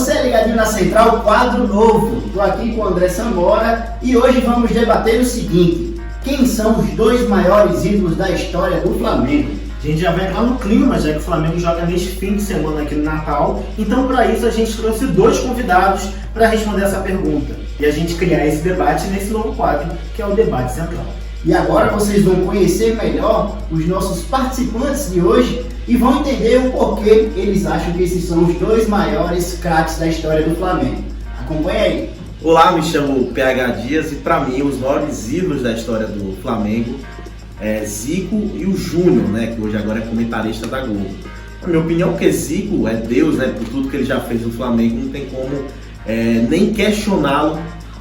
você é ligadinho na Central, quadro novo. Estou aqui com o André Sambora e hoje vamos debater o seguinte: quem são os dois maiores ídolos da história do Flamengo? A gente já vai entrar no clima, já que o Flamengo joga neste fim de semana aqui no Natal. Então, para isso, a gente trouxe dois convidados para responder essa pergunta e a gente criar esse debate nesse novo quadro, que é o Debate Central. E agora vocês vão conhecer melhor os nossos participantes de hoje e vão entender o porquê eles acham que esses são os dois maiores craques da história do Flamengo. Acompanhe aí. Olá, me chamo PH Dias e para mim os maiores ídolos da história do Flamengo é Zico e o Júnior, né, que hoje agora é comentarista da Globo. Na minha opinião, porque Zico é Deus, né, por tudo que ele já fez no Flamengo, não tem como nem questioná-lo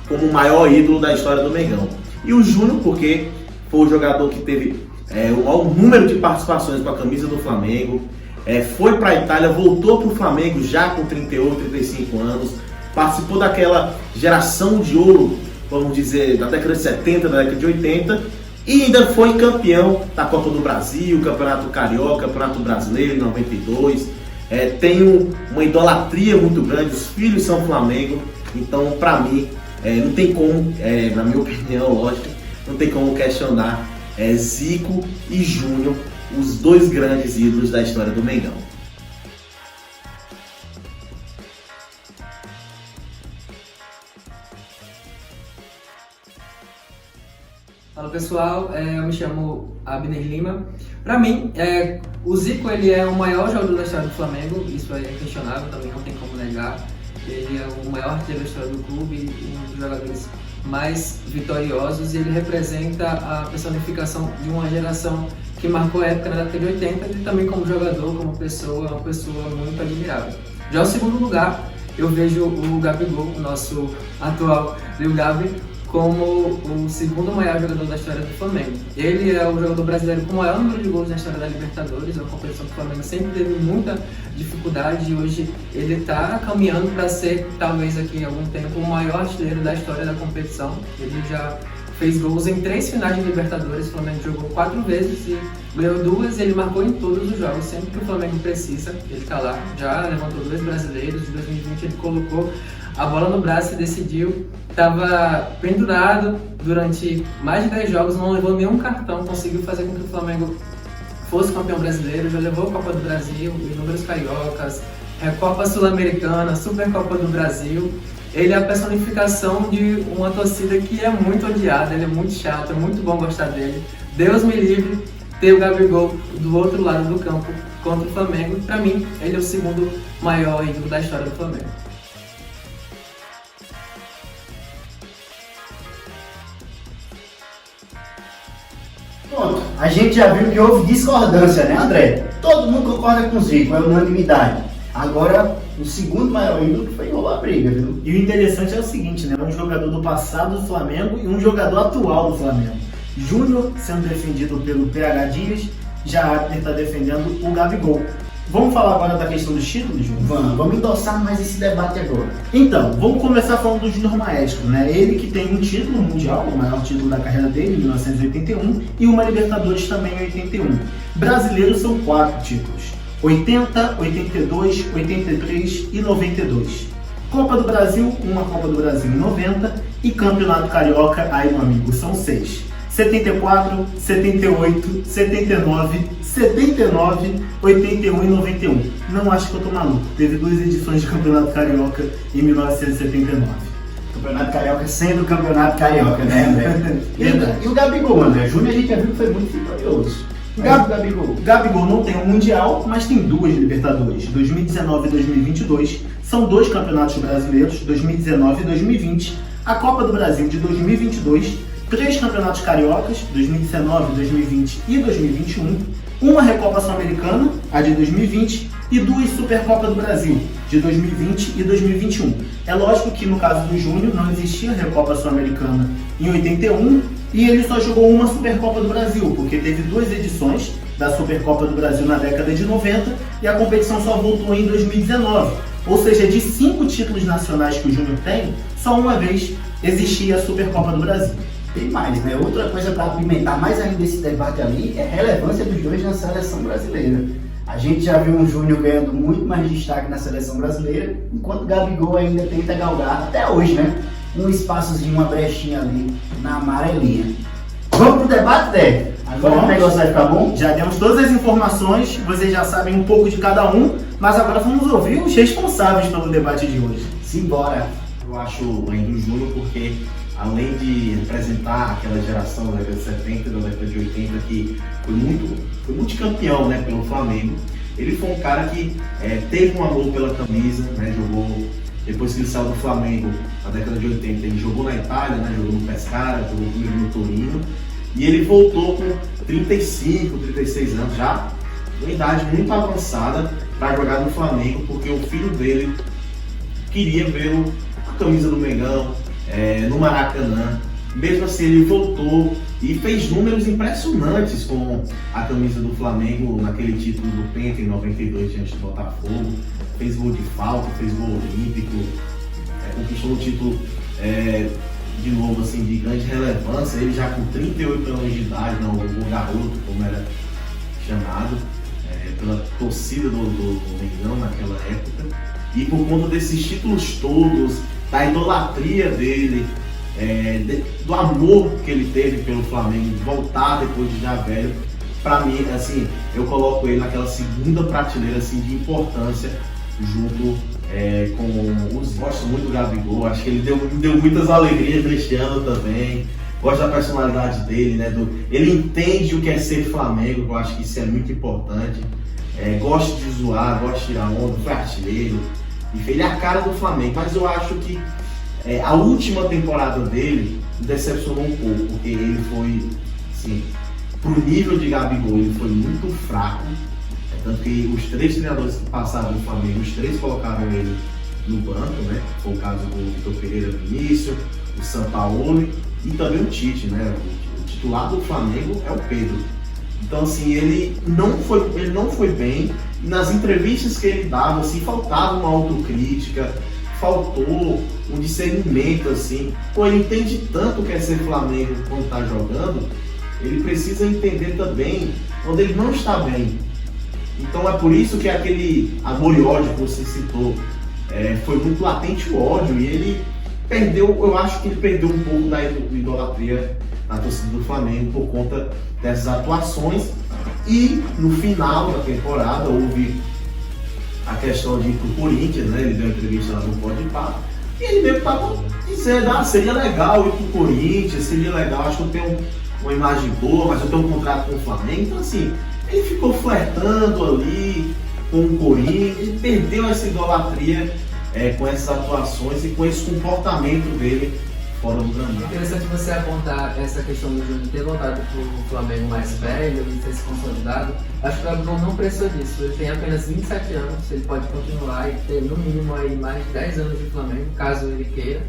como o maior ídolo da história do Mengão. E o Júnior, porque foi o jogador que teve o maior número de participações com a camisa do Flamengo, foi para a Itália, voltou para o Flamengo já com 38, 35 anos, participou daquela geração de ouro, vamos dizer, da década de 70, da década de 80, e ainda foi campeão da Copa do Brasil, Campeonato Carioca, Campeonato Brasileiro em 92. Tem uma idolatria muito grande, os filhos são Flamengo, então para mim não tem como, na minha opinião, lógico, não tem como questionar Zico e Júnior, os dois grandes ídolos da história do Mengão. Fala pessoal, eu me chamo Abner Lima. Para mim, o Zico ele é o maior jogador da história do Flamengo, isso é inquestionável, também não tem como negar. Ele é o maior artilheiro da história do clube e um dos jogadores mais vitoriosos. Ele representa a personificação de uma geração que marcou a época na década de 80 e também como jogador, como pessoa, é uma pessoa muito admirável. Já o segundo lugar, eu vejo o Gabigol, o nosso atual Lil Gabi, como o segundo maior jogador da história do Flamengo. Ele é o jogador brasileiro com o maior número de gols na história da Libertadores, é uma competição que o Flamengo sempre teve muita dificuldade e hoje ele está caminhando para ser, talvez aqui em algum tempo, o maior artilheiro da história da competição. Ele já fez gols em 3 finais de Libertadores, o Flamengo jogou 4 vezes e ganhou 2 e ele marcou em todos os jogos, sempre que o Flamengo precisa, ele está lá. Já levantou 2 brasileiros, em 2020 ele colocou a bola no braço e decidiu. Estava pendurado durante mais de 10 jogos, não levou nenhum cartão, conseguiu fazer com que o Flamengo fosse campeão brasileiro, já levou a Copa do Brasil, inúmeros cariocas, Copa Sul-Americana, Supercopa do Brasil. Ele é a personificação de uma torcida que é muito odiada, ele é muito chato, é muito bom gostar dele. Deus me livre ter o Gabigol do outro lado do campo contra o Flamengo. Para mim, ele é o segundo maior ídolo da história do Flamengo. Pronto, a gente já viu que houve discordância, né, André? Todo mundo concorda com o Zico, é unanimidade. Agora, o segundo maior ídolo que foi rolou a briga, viu? E o interessante é o seguinte, né? Um jogador do passado do Flamengo e um jogador atual do Flamengo. Júnior sendo defendido pelo PH Dias, já Abner está defendendo o Gabigol. Vamos falar agora da questão dos títulos, Júnior? Vamos endossar mais esse debate agora. Então, vamos começar falando do Júnior Maestro, né? Ele que tem um título mundial, o maior título da carreira dele, em 1981, e uma Libertadores também em 81. Brasileiros são 4 títulos: 80, 82, 83 e 92. Copa do Brasil, uma Copa do Brasil em 90 e Campeonato Carioca, aí meu amigo, são 6. 74, 78, 79, 81 e 91. Não acho que eu tô maluco. Teve 2 edições de Campeonato Carioca em 1979. Campeonato Carioca sendo Campeonato Carioca, né, André? E o Gabigol, André? Júnior a gente já viu que foi muito vitorioso. Gabigol não tem um Mundial, mas tem 2 Libertadores. 2019 e 2022 são 2 campeonatos brasileiros, 2019 e 2020. A Copa do Brasil de 2022, 3 campeonatos cariocas, 2019, 2020 e 2021, uma Recopa Sul-Americana, a de 2020, e 2 Supercopa do Brasil, de 2020 e 2021. É lógico que no caso do Júnior não existia Recopa Sul-Americana em 81 e ele só jogou uma Supercopa do Brasil, porque teve 2 edições da Supercopa do Brasil na década de 90 e a competição só voltou em 2019. Ou seja, de 5 títulos nacionais que o Júnior tem, só uma vez existia a Supercopa do Brasil. Tem mais, né? Outra coisa para apimentar mais ainda esse debate ali é a relevância dos dois na seleção brasileira. A gente já viu um Júnior ganhando muito mais destaque na seleção brasileira, enquanto o Gabigol ainda tenta galgar, até hoje, né? Um espaçozinho, uma brechinha ali na amarelinha. Vamos pro debate, Dé? Agora o negócio vai ficar bom? Já demos todas as informações, vocês já sabem um pouco de cada um, mas agora vamos ouvir os responsáveis pelo debate de hoje. Simbora! Eu acho ainda o Júnior porque, além de representar aquela geração da década de 70 e da década de 80 que foi multicampeão, né, pelo Flamengo, ele foi um cara que teve um amor pela camisa, né, jogou, depois que ele saiu do Flamengo, na década de 80, ele jogou na Itália, né, jogou no Pescara, jogou no Torino, e ele voltou com 35, 36 anos já, uma idade muito avançada para jogar no Flamengo, porque o filho dele queria ver a camisa do Mengão no Maracanã. Mesmo assim, ele voltou e fez números impressionantes com a camisa do Flamengo naquele título do Penta em 92 diante do Botafogo. Fez gol de falta, fez gol olímpico, conquistou o título de novo assim, de grande relevância. Ele já com 38 anos de idade, não, o garoto, como era chamado, pela torcida do Mengão naquela época. E por conta desses títulos todos, da idolatria dele, do amor que ele teve pelo Flamengo, de voltar depois de já velho, pra mim, assim, eu coloco ele naquela segunda prateleira assim, de importância, junto com os... Gosto muito do Gabigol, acho que ele me deu muitas alegrias neste ano também. Gosto da personalidade dele, né? Ele entende o que é ser Flamengo, eu acho que isso é muito importante. Gosto de zoar, gosto de tirar onda, foi artilheiro. Ele é a cara do Flamengo, mas eu acho que a última temporada dele decepcionou um pouco, porque ele foi, assim, pro nível de Gabigol, ele foi muito fraco. Tanto que os 3 treinadores que passaram no Flamengo, os 3 colocaram ele no banco, né? Foi o caso do Vitor Pereira no início, o Sampaoli e também o Tite, né? O titular do Flamengo é o Pedro. Então, assim, ele não foi bem, e nas entrevistas que ele dava, assim, faltava uma autocrítica, faltou um discernimento, assim. Pô, ele entende tanto o que é ser Flamengo quando está jogando, ele precisa entender também quando ele não está bem. Então é por isso que aquele amor e ódio que você citou, foi muito latente o ódio, e ele perdeu, eu acho que ele perdeu um pouco da idolatria na torcida do Flamengo por conta dessas atuações. E no final da temporada houve a questão de ir pro Corinthians, né? Ele deu uma entrevista lá no Podpah e ele mesmo estava dizendo, seria legal ir pro Corinthians, seria legal, acho que eu tenho uma imagem boa, mas eu tenho um contrato com o Flamengo. Então, assim, ele ficou flertando ali com o Corinthians e perdeu essa idolatria com essas atuações e com esse comportamento dele fora do gramado. É interessante você apontar essa questão do Júnior ter voltado para o Flamengo mais velho e ter se consolidado. Acho que o Gabigol não precisou disso. Ele tem apenas 27 anos, ele pode continuar e ter no mínimo aí mais de 10 anos de Flamengo, caso ele queira.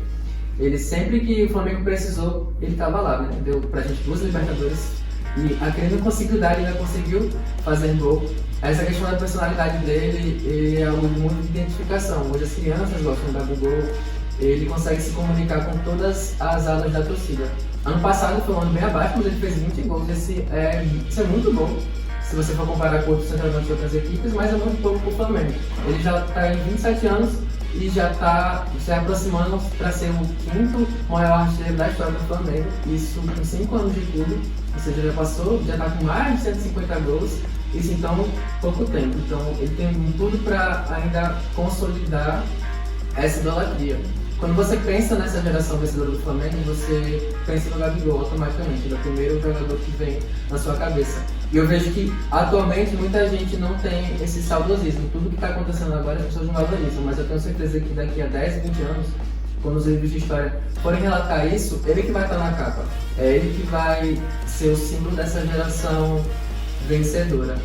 Ele sempre que o Flamengo precisou, ele estava lá, né? Deu pra gente 2 Libertadores e aquele não conseguiu dar, ele ainda conseguiu fazer gol. Essa questão da personalidade dele é algo de muita identificação. Hoje as crianças gostam do Gabigol, ele consegue se comunicar com todas as alas da torcida. Ano passado foi um ano bem abaixo, mas ele fez 20 gols. Isso é muito bom, se você for comparar com outros centroavantes de outras equipes, mas é muito pouco para o Flamengo. Ele já está em 27 anos e já está se aproximando para ser o 5º maior artilheiro da história do Flamengo. Isso com 5 anos de clube, ou seja, já está com mais de 150 gols. Isso então pouco tempo. Então ele tem tudo para ainda consolidar essa idolatria. Quando você pensa nessa geração vencedora do Flamengo, você pensa no Gabigol automaticamente. Ele é o primeiro jogador que vem na sua cabeça. E eu vejo que atualmente muita gente não tem esse saudosismo. Tudo que está acontecendo agora as pessoas não valorizam, mas eu tenho certeza que daqui a 10, 20 anos, quando os livros de história forem relatar isso, ele que vai estar na capa. É ele que vai ser o símbolo dessa geração vencedora.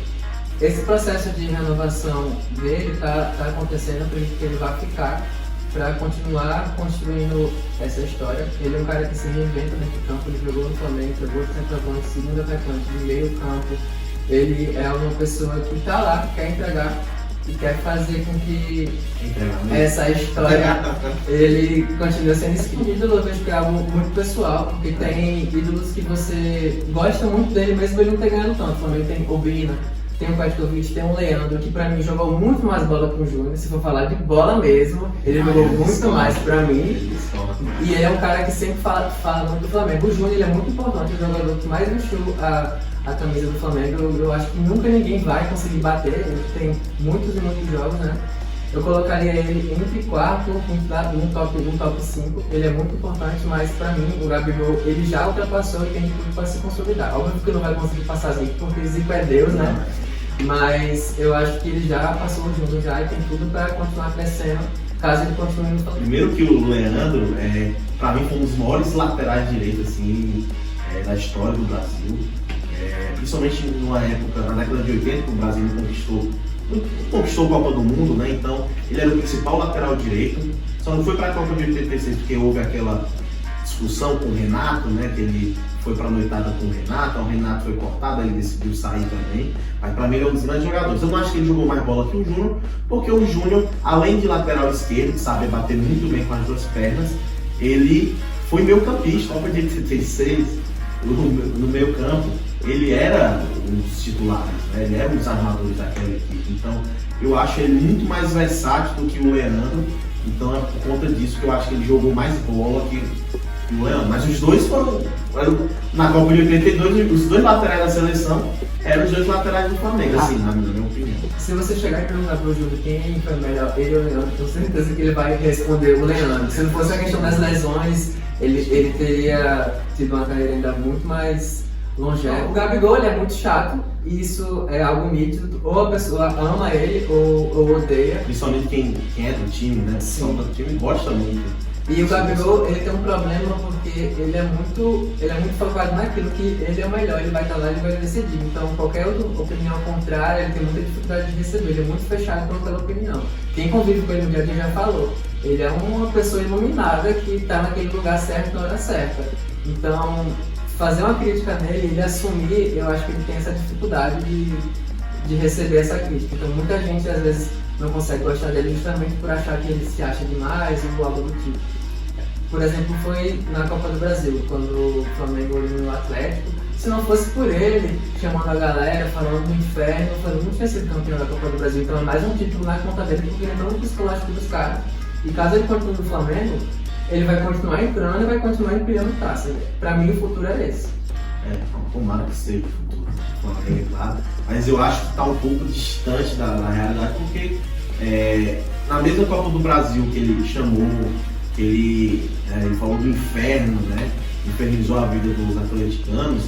Esse processo de renovação dele está acontecendo, eu acredito que ele vai ficar para continuar construindo essa história. Ele é um cara que se reinventa dentro do campo, ele jogou no Flamengo, jogou de centroavante, segundo atacante, de meio campo. Ele é uma pessoa que está lá, que quer entregar e quer fazer com que essa história ele continue sendo escrito. Ídolo, eu vejo que é algo muito pessoal, porque tem ídolos que você gosta muito dele, mesmo ele não ter ganhado tanto. O Flamengo tem Obina, tem o Petkovic, tem o Leandro, que pra mim jogou muito mais bola que o Júnior. Se for falar de bola mesmo, ele jogou muito mais pra mim. E ele é um cara que sempre fala muito do Flamengo. O Júnior ele é muito importante, o jogador que mais vestiu a camisa do Flamengo. Eu acho que nunca ninguém vai conseguir bater. Ele tem muitos e muitos jogos, né? Eu colocaria ele entre quarto, no top 5. Ele é muito importante, mas pra mim, o Gabigol, ele já ultrapassou e tem tudo para se consolidar. Óbvio que não vai conseguir passar Zico, porque Zico é Deus, né? Mas eu acho que ele já passou junto já e tem tudo para continuar crescendo, caso ele continue no Flamengo. Primeiro que o Leandro, pra mim, foi um dos maiores laterais direitos assim, da história do Brasil. Principalmente numa época, na década de 80, que o Brasil não conquistou a Copa do Mundo, né? Então ele era o principal lateral direito. Só não foi para a Copa de 86 porque houve aquela discussão com o Renato, né? Que ele foi para a noitada com o Renato foi cortado, ele decidiu sair também. Mas para mim ele é um dos grandes jogadores. Eu não acho que ele jogou mais bola que o Júnior, porque o Júnior, além de lateral esquerdo, que sabe bater muito bem com as duas pernas, ele foi meio campista, Copa de 86, no meio campo. Ele era um dos titulares, né? Ele era um dos armadores daquela equipe. Então eu acho ele muito mais versátil do que o Leandro. Então é por conta disso que eu acho que ele jogou mais bola que o Leandro. Mas os dois foram na Copa de 82, os dois laterais da seleção eram os dois laterais do Flamengo, assim, na minha opinião. Se você chegar e perguntar pro Júlio quem foi melhor, ele ou o Leandro, tenho certeza que ele vai responder o Leandro. Se não fosse a questão das lesões, ele teria tido uma carreira ainda muito mais longeva. O Gabigol ele é muito chato, e isso é algo nítido. Ou a pessoa ama ele ou odeia. Principalmente quem é do time, né? Sim. Do time gosta muito. E o Gabigol ele tem um problema porque ele é muito focado naquilo que ele é o melhor, ele vai estar lá e ele vai decidir. Então qualquer outra opinião contrária, ele tem muita dificuldade de receber, ele é muito fechado por aquela opinião. Quem convive com ele no dia a dia já falou, ele é uma pessoa iluminada que está naquele lugar certo na hora certa. Então fazer uma crítica nele, ele assumir, eu acho que ele tem essa dificuldade de receber essa crítica. Então muita gente às vezes não consegue gostar dele justamente por achar que ele se acha demais ou algo do tipo. Por exemplo, foi na Copa do Brasil, quando o Flamengo eliminou o Atlético. Se não fosse por ele, chamando a galera, falando do inferno, falando não tinha sido campeão da Copa do Brasil. Então é mais um título na conta dele, porque ele entrou no psicológico dos caras. E caso ele continue no Flamengo, ele vai continuar entrando e vai continuar empilhando taça. Pra mim o futuro é esse. Tomara que seja o futuro do Flamengo, claro. Mas eu acho que está um pouco distante da realidade, porque na mesma Copa do Brasil que ele chamou, que ele falou do inferno, né? Infernizou a vida dos atleticanos.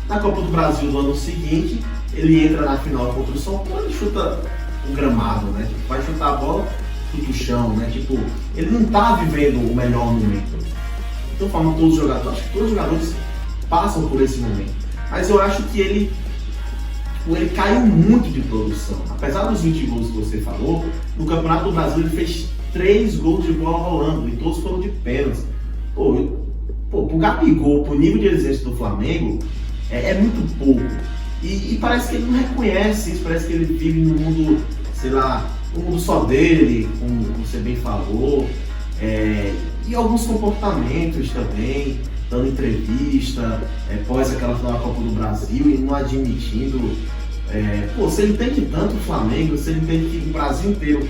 Na Copa do Brasil do ano seguinte, ele entra na final contra o São Paulo e chuta o gramado, né? Tipo, vai chutar a bola, chuta o chão, né? Tipo, ele não tá vivendo o melhor momento. Estou falando todos os jogadores, acho que todos os jogadores passam por esse momento. Mas eu acho que ele caiu muito de produção. Apesar dos 20 gols que você falou, no Campeonato do Brasil ele fez 3 gols de bola rolando e todos foram de pênalti. Pro Gabigol, pro nível de exército do Flamengo, é muito pouco. E parece que ele não reconhece isso, parece que ele vive num mundo, sei lá, um mundo só dele, como você bem falou, e alguns comportamentos também, dando entrevista, pós aquela final da Copa do Brasil e não admitindo. Se ele entende tanto o Flamengo, se ele entende que o Brasil inteiro,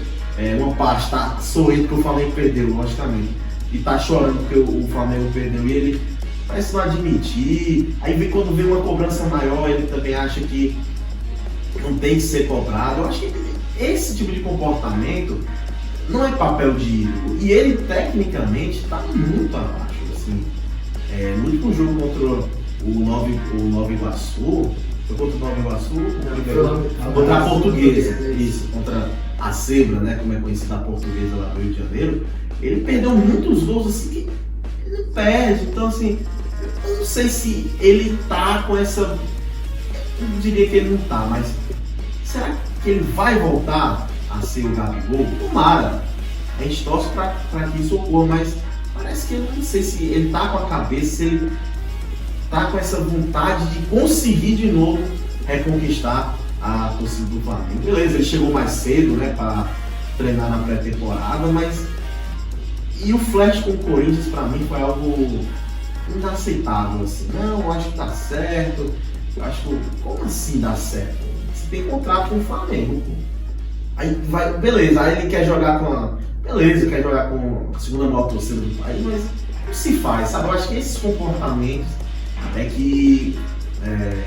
uma parte está sorrindo porque o Flamengo perdeu, logicamente, e tá chorando porque o Flamengo perdeu, e ele parece não admitir. Aí quando vem uma cobrança maior, ele também acha que não tem que ser cobrado. Eu acho que esse tipo de comportamento não é papel de ídolo, e ele tecnicamente está muito abaixo, assim. No último jogo contra o Nova Iguaçu, foi contra o Nova Iguaçu? Contra a Portuguesa, isso, contra a Zebra, né, como é conhecida a Portuguesa lá do Rio de Janeiro, ele perdeu muitos gols assim que ele não perde. Então assim, eu não sei se ele tá com essa, eu não diria que ele não tá, mas será que ele vai voltar a ser o Gabigol? Tomara, a gente torce para que isso ocorra, mas parece que eu não sei se ele tá com a cabeça, se ele tá com essa vontade de conseguir de novo reconquistar a torcida do Flamengo. Beleza, ele chegou mais cedo, né, para treinar na pré-temporada, mas e o flash com o Corinthians para mim foi algo inaceitável, assim. Não, eu acho que dá certo. Eu acho que, como assim dá certo? tem contrato com o Flamengo. Aí vai, beleza, aí ele quer jogar com a. Beleza, quer jogar com a segunda maior torcida do país, mas não se faz, sabe? Eu acho que esses comportamentos é que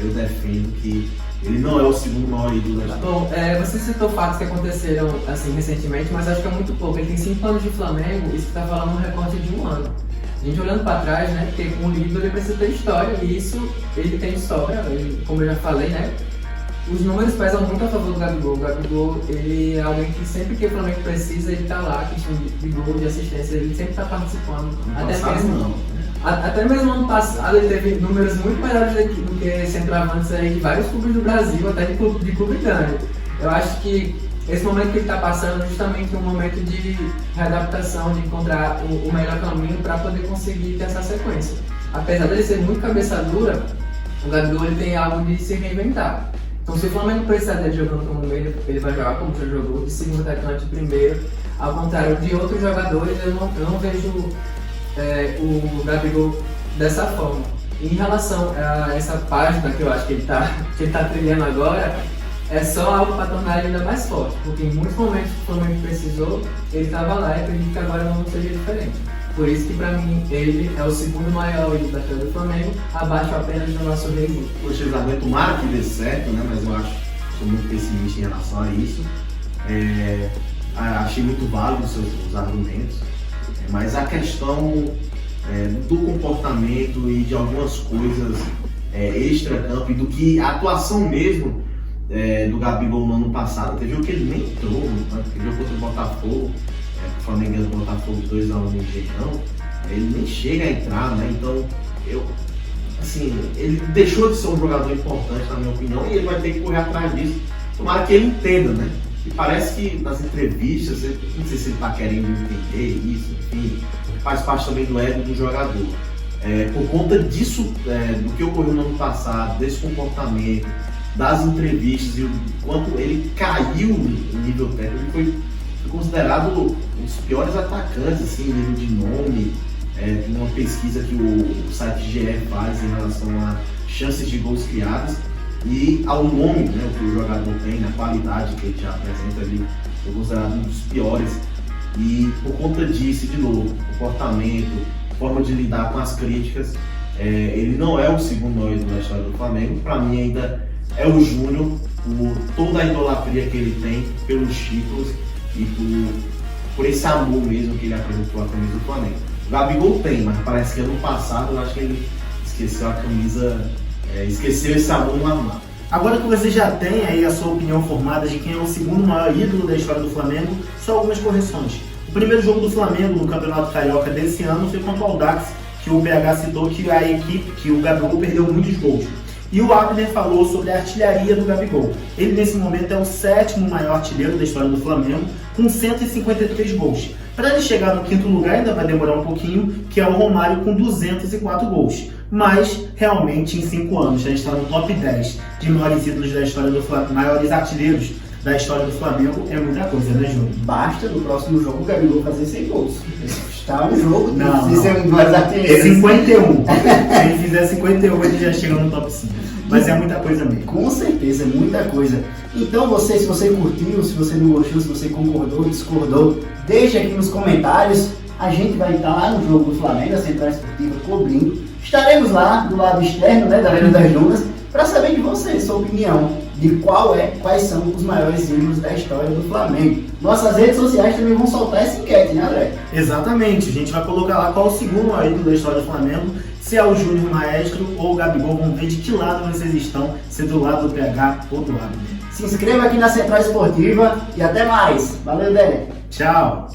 eu defendo que ele não é o segundo maior ídolo da história. Bom, você citou fatos que aconteceram assim recentemente, mas acho que é muito pouco. Ele tem 5 anos de Flamengo, isso que tá falando um recorte de 1 ano. A gente olhando para trás, né, porque um líder ele precisa ter história, e isso ele tem história, como eu já falei, né? Os números pesam muito a favor do Gabigol. O Gabigol, ele é alguém que sempre que o Flamengo precisa, ele tá lá, questão de gol, de assistência, ele sempre tá participando. Até mesmo ano passado ele teve números muito melhores do que centroavantes aí de vários clubes do Brasil, até de clube grande. Eu acho que esse momento que ele está passando é justamente um momento de readaptação, de encontrar o melhor caminho para poder conseguir ter essa sequência. Apesar dele ser muito cabeça dura, o Gabigol ele tem algo de se reinventar. Então, se o Flamengo precisar dele jogando como meio, ele vai jogar como já jogou, de segundo atacante, de primeiro. Ao contrário de outros jogadores, eu não vejo o Gabigol dessa forma. Em relação a essa página que eu acho que ele tá trilhando agora, é só algo para tornar ele ainda mais forte, porque em muitos momentos que o Flamengo precisou, ele estava lá e acredito que agora não seja diferente. Por isso que para mim ele é o segundo maior ídolo da história do Flamengo, abaixo apenas do nosso rei Zico. Poxa, Isabel, tomara que dê certo, né? Mas eu sou muito pessimista em relação a isso. Achei muito válido os seus argumentos, mas a questão do comportamento e de algumas coisas extra-campo e do que a atuação mesmo do Gabigol no ano passado. Você viu que ele nem entrou, né? Você viu contra o Botafogo, o Flamengo do Botafogo 2-1 no Engenhão, ele nem chega a entrar, né? Então, ele deixou de ser um jogador importante, na minha opinião, e ele vai ter que correr atrás disso. Tomara que ele entenda, né? E parece que nas entrevistas, não sei se ele está querendo entender isso, enfim, faz parte também do ego do jogador. Por conta disso, do que ocorreu no ano passado, desse comportamento, das entrevistas e o quanto ele caiu no nível técnico, ele foi considerado um dos piores atacantes, assim, em nível de nome. Tem uma pesquisa que o site GE faz em relação a chances de gols criados e ao nome, né, que o jogador tem, na qualidade que ele já apresenta ali, foi considerado um dos piores. E por conta disso, de novo, comportamento, forma de lidar com as críticas, ele não é o segundo maior ídolo da história do Flamengo. Para mim ainda é o Júnior, por toda a idolatria que ele tem pelos títulos e por esse amor mesmo que ele apresentou à camisa do Flamengo. O Gabigol tem, mas parece que ano passado eu acho que ele esqueceu a camisa, esqueceu esse amor no armário. Agora que você já tem aí a sua opinião formada de quem é o segundo maior ídolo da história do Flamengo, só algumas correções. O primeiro jogo do Flamengo no Campeonato Carioca desse ano foi contra o Audax, que o PH citou que a equipe, que o Gabigol perdeu muitos gols. E o Abner falou sobre a artilharia do Gabigol. Ele, nesse momento, é o 7º maior artilheiro da história do Flamengo, com 153 gols. Para ele chegar no 5º lugar ainda vai demorar um pouquinho, que é o Romário com 204 gols. Mas, realmente, em 5 anos, já está no top 10 de maiores ídolos da história do Flamengo, maiores artilheiros da história do Flamengo, é muita coisa, né, Júnior? Basta no próximo jogo o Gabigol fazer 100 gols. Está no jogo, não. Se ser um dos artilheiros. 51. Se ele fizer 51, ele já chega no top 5. Mas é muita coisa mesmo. Com certeza, é muita coisa. Então se você curtiu, se você não gostou, se você concordou, discordou, deixa aqui nos comentários. A gente vai estar lá no jogo do Flamengo, a Central Esportiva cobrindo. Estaremos lá do lado externo, né, da Arena das Dunas, para saber de vocês, sua opinião, de quais são os maiores ídolos da história do Flamengo. Nossas redes sociais também vão soltar essa enquete, né, André? Exatamente, a gente vai colocar lá qual o segundo maior ídolo da história do Flamengo, se é o Júnior Maestro ou o Gabigol. Vamos ver de que lado vocês estão, se é do lado do PH ou do lado. Se inscreva aqui na Central Esportiva e até mais. Valeu, Dé. Tchau.